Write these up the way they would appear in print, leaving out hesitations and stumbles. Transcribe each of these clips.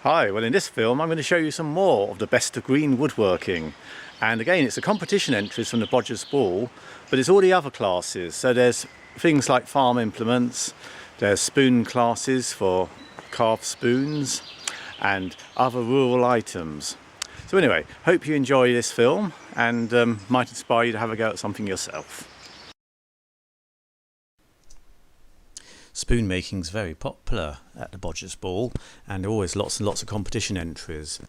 Hi, well in this film I'm going to show you some more of the best of green woodworking. And again, it's a competition entries from the Bodgers Ball, but it's all the other classes. So there's things like farm implements, there's spoon classes for carved spoons and other rural items. So anyway, hope you enjoy this film and might inspire you to have a go at something yourself. Spoon making is very popular at the Bodgers Ball, and there are always lots and lots of competition entries.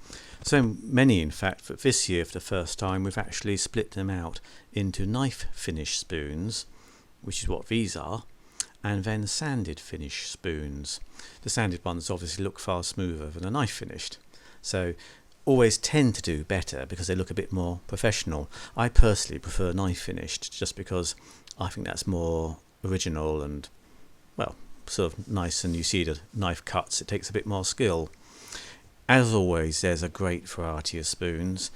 So many, in fact, that this year for the first time we've actually split them out into knife finish spoons, which is what these are, and then sanded finish spoons. The sanded ones obviously look far smoother than the knife finished, so always tend to do better because they look a bit more professional. I personally prefer knife finished just because I think that's more original and, well, sort of nice, and you see the knife cuts, it takes a bit more skill. As always, there's a great variety of spoons.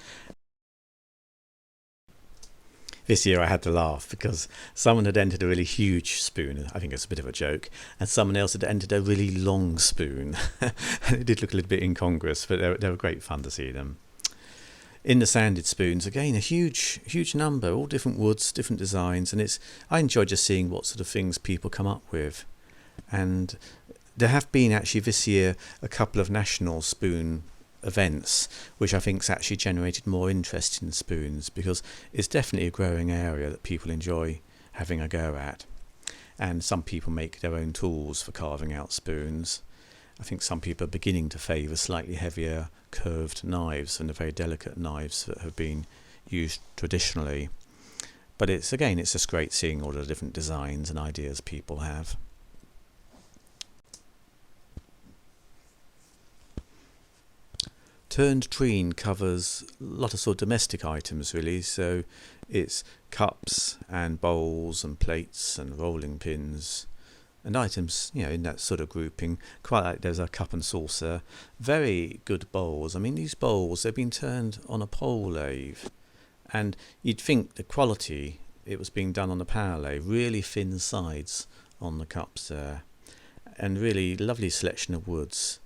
This year I had to laugh because someone had entered a really huge spoon, I think it's a bit of a joke, and someone else had entered a really long spoon. And it did look a little bit incongruous, but they were great fun to see them. In the sanded spoons, again, a huge number, all different woods, different designs, and I enjoy just seeing what sort of things people come up with. And there have been actually this year a couple of national spoon events, which I think's actually generated more interest in spoons, because it's definitely a growing area that people enjoy having a go at. And some people make their own tools for carving out spoons. I think some people are beginning to favour slightly heavier curved knives than the very delicate knives that have been used traditionally. But it's just great seeing all the different designs and ideas people have. Treen covers a lot of sort of domestic items really, so it's cups and bowls and plates and rolling pins and items, in that sort of grouping. Quite like there's a cup and saucer, very good bowls. I mean, these bowls, they've been turned on a pole lathe, and you'd think the quality, it was being done on a power lathe, really thin sides on the cups there, and really lovely selection of woods,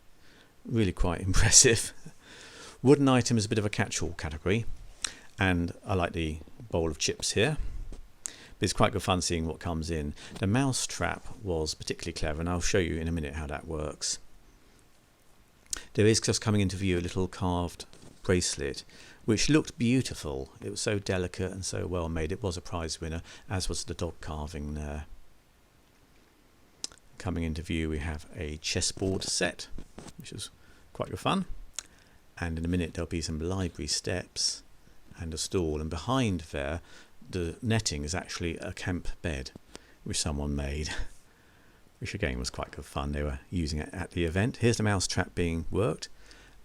really quite impressive. Wooden item is a bit of a catch-all category, and I like the bowl of chips here. But it's quite good fun seeing what comes in. The mouse trap was particularly clever, and I'll show you in a minute how that works. There is just coming into view a little carved bracelet, which looked beautiful. It was so delicate and so well made. It was a prize winner, as was the dog carving there. Coming into view we have a chessboard set, which is quite good fun. And in a minute there'll be some library steps and a stool, and behind there the netting is actually a camp bed which someone made, which again was quite good fun. They were using it at the event. Here's the mouse trap being worked,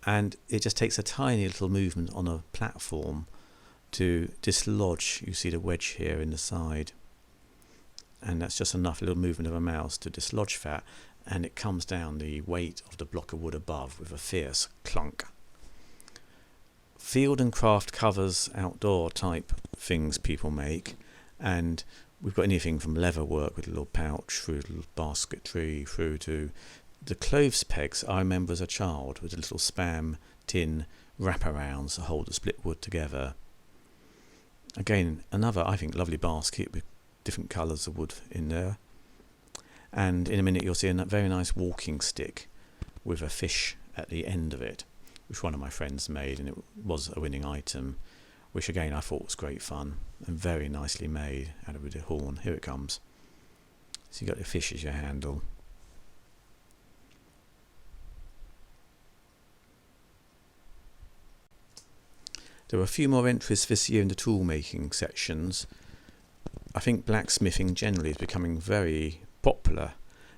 and it just takes a tiny little movement on a platform to dislodge, you see the wedge here in the side, and that's just enough, a little movement of a mouse to dislodge that, and it comes down the weight of the block of wood above with a fierce clunk. Field and craft covers outdoor type things people make, and we've got anything from leather work with a little pouch through a little basketry through to the clothes pegs I remember as a child with a little spam tin wraparounds to hold the split wood together. Again, another, I think, lovely basket with different colours of wood in there, and in a minute you'll see a very nice walking stick with a fish at the end of it, which one of my friends made, and it was a winning item, which again I thought was great fun and very nicely made out of a horn. Here it comes. So you got the fish as your handle. There were a few more entries this year in the tool making sections. I think blacksmithing generally is becoming very popular,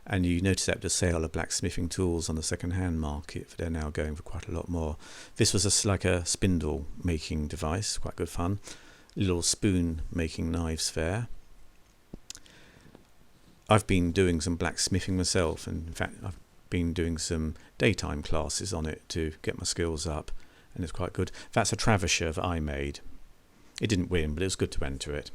and you notice that the sale of blacksmithing tools on the second-hand market, they're now going for quite a lot more. This was like a spindle making device, quite good fun. Little spoon making knives there. I've been doing some blacksmithing myself, and in fact I've been doing some daytime classes on it to get my skills up, and it's quite good. That's a travasher that I made. It didn't win, but it was good to enter it.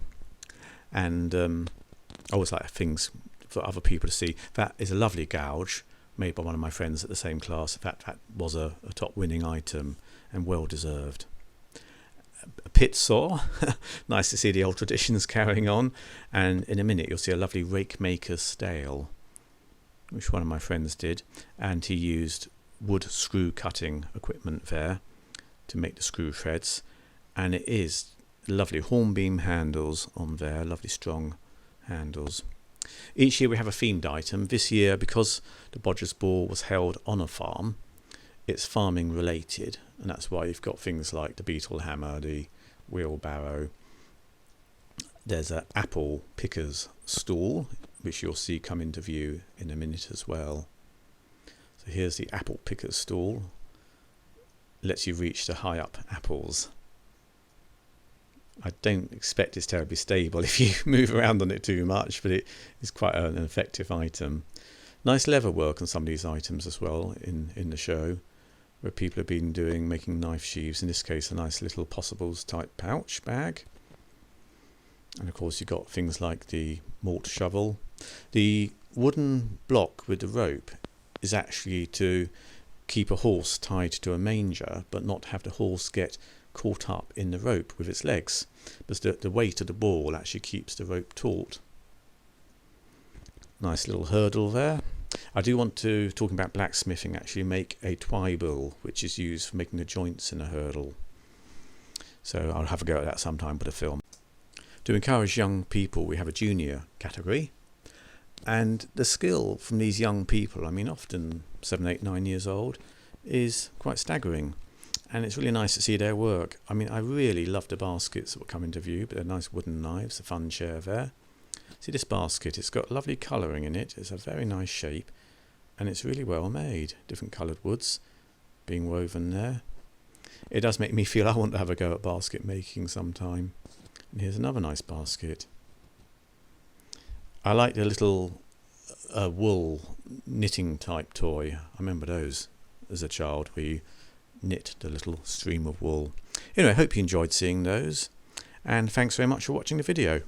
And I always like things for other people to see. That is a lovely gouge made by one of my friends at the same class. In fact, that was a top winning item and well deserved. A pit saw, nice to see the old traditions carrying on, and in a minute you'll see a lovely rake maker's stale, which one of my friends did, and he used wood screw cutting equipment there to make the screw threads, and it is lovely hornbeam handles on there, lovely strong handles. Each year we have a themed item. This year, because the Bodgers Ball was held on a farm, it's farming related, and that's why you've got things like the beetle hammer, the wheelbarrow. There's an apple picker's stool, which you'll see come into view in a minute as well. So here's the apple picker's stool. Lets you reach the high up apples. I don't expect it's terribly stable if you move around on it too much, but it is quite an effective item. Nice leather work on some of these items as well in the show, where people have been making knife sheaths, in this case a nice little possibles type pouch bag. And of course you've got things like the malt shovel. The wooden block with the rope is actually to keep a horse tied to a manger, but not have the horse get caught up in the rope with its legs, because the weight of the ball actually keeps the rope taut. Nice little hurdle there. I do want to, talking about blacksmithing, actually make a twible, which is used for making the joints in a hurdle. So I'll have a go at that sometime, put a film. To encourage young people, we have a junior category, and the skill from these young people, I mean often 7, 8, 9 years old, is quite staggering, and it's really nice to see their work. I mean, I really love the baskets that will come into view, but they're nice wooden knives, a fun chair there. See this basket, it's got lovely colouring in it, it's a very nice shape, and it's really well made. Different coloured woods being woven there. It does make me feel I want to have a go at basket making sometime. And here's another nice basket. I like the little wool knitting type toy. I remember those as a child, where you knit the little stream of wool. Anyway, I hope you enjoyed seeing those, and thanks very much for watching the video.